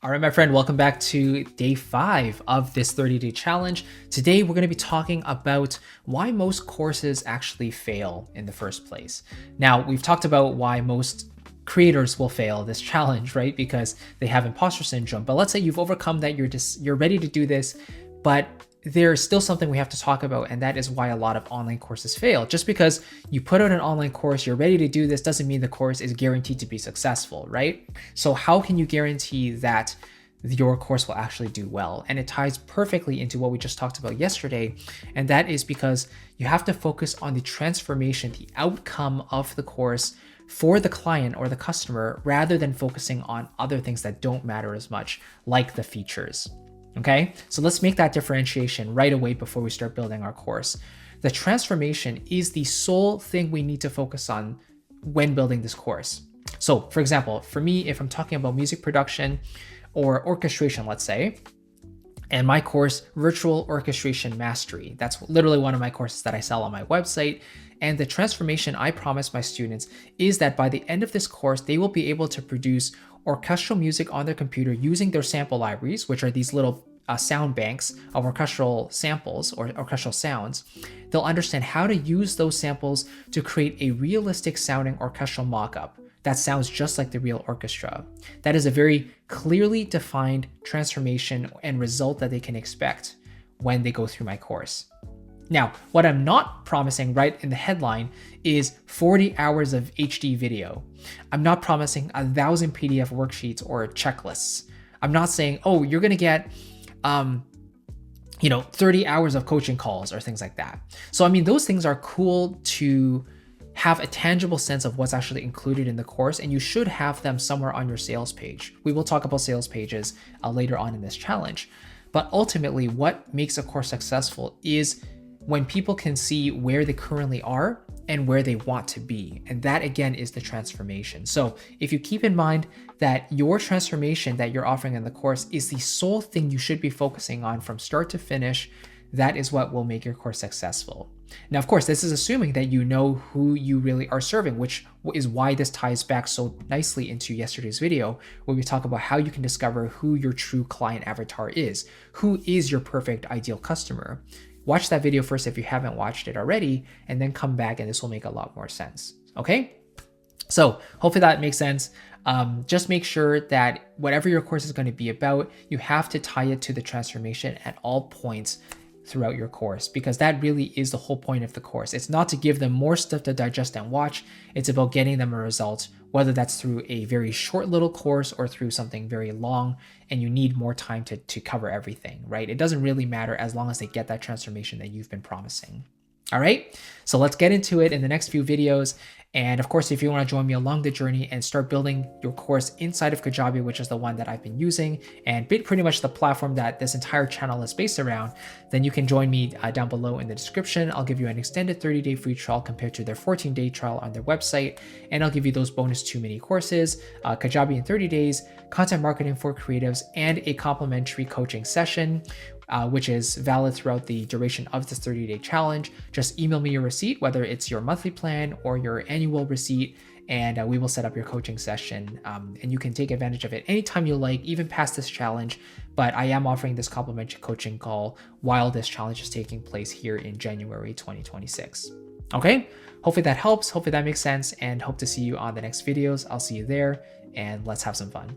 All right, my friend, welcome back to day 5 of this 30-day challenge. Today, we're going to be talking about why most courses actually fail in the first place. Now, we've talked about why most creators will fail this challenge, right? Because they have imposter syndrome. But let's say you've overcome that, you're ready to do this, but there's still something we have to talk about, and that is why a lot of online courses fail. Just because you put out an online course, you're ready to do this, doesn't mean the course is guaranteed to be successful, right? So how can you guarantee that your course will actually do well? And it ties perfectly into what we just talked about yesterday, and that is because you have to focus on the transformation, the outcome of the course for the client or the customer, rather than focusing on other things that don't matter as much, like the features. Okay, so let's make that differentiation right away before we start building our course. The transformation is the sole thing we need to focus on when building this course. So for example, for me, if I'm talking about music production or orchestration, let's say, and my course, Virtual Orchestration Mastery, that's literally one of my courses that I sell on my website. And the transformation I promise my students is that by the end of this course, they will be able to produce orchestral music on their computer using their sample libraries, which are these little sound banks of orchestral samples or orchestral sounds. They'll understand how to use those samples to create a realistic sounding orchestral mockup that sounds just like the real orchestra. That is a very clearly defined transformation and result that they can expect when they go through my course. Now, what I'm not promising right in the headline is 40 hours of HD video. I'm not promising 1,000 PDF worksheets or checklists. I'm not saying, oh, you're gonna get 30 hours of coaching calls or things like that. So I mean, those things are cool to have a tangible sense of what's actually included in the course, and you should have them somewhere on your sales page. We will talk about sales pages later on in this challenge. But ultimately, what makes a course successful is when people can see where they currently are and where they want to be. And that again is the transformation. So if you keep in mind that your transformation that you're offering in the course is the sole thing you should be focusing on from start to finish, that is what will make your course successful. Now, of course, this is assuming that you know who you really are serving, which is why this ties back so nicely into yesterday's video, where we talk about how you can discover who your true client avatar is. Who is your perfect ideal customer? Watch that video first if you haven't watched it already, and then come back and this will make a lot more sense, okay? So hopefully that makes sense. Just make sure that whatever your course is going to be about, you have to tie it to the transformation at all points throughout your course, because that really is the whole point of the course. It's not to give them more stuff to digest and watch. It's about getting them a result, whether that's through a very short little course or through something very long and you need more time to cover everything, right? It doesn't really matter as long as they get that transformation that you've been promising. All right, so let's get into it in the next few videos. And of course, if you want to join me along the journey and start building your course inside of Kajabi, which is the one that I've been using and pretty much the platform that this entire channel is based around, then you can join me down below in the description. I'll give you an extended 30-day free trial compared to their 14-day trial on their website. And I'll give you those bonus 2 mini courses, Kajabi in 30 days, content marketing for creatives, and a complimentary coaching session, which is valid throughout the duration of this 30-day challenge. Just email me your receipt, whether it's your monthly plan or your annual receipt, and we will set up your coaching session. And you can take advantage of it anytime you like, even past this challenge. But I am offering this complimentary coaching call while this challenge is taking place here in January 2026. Okay, hopefully that helps. Hopefully that makes sense, and hope to see you on the next videos. I'll see you there, and let's have some fun.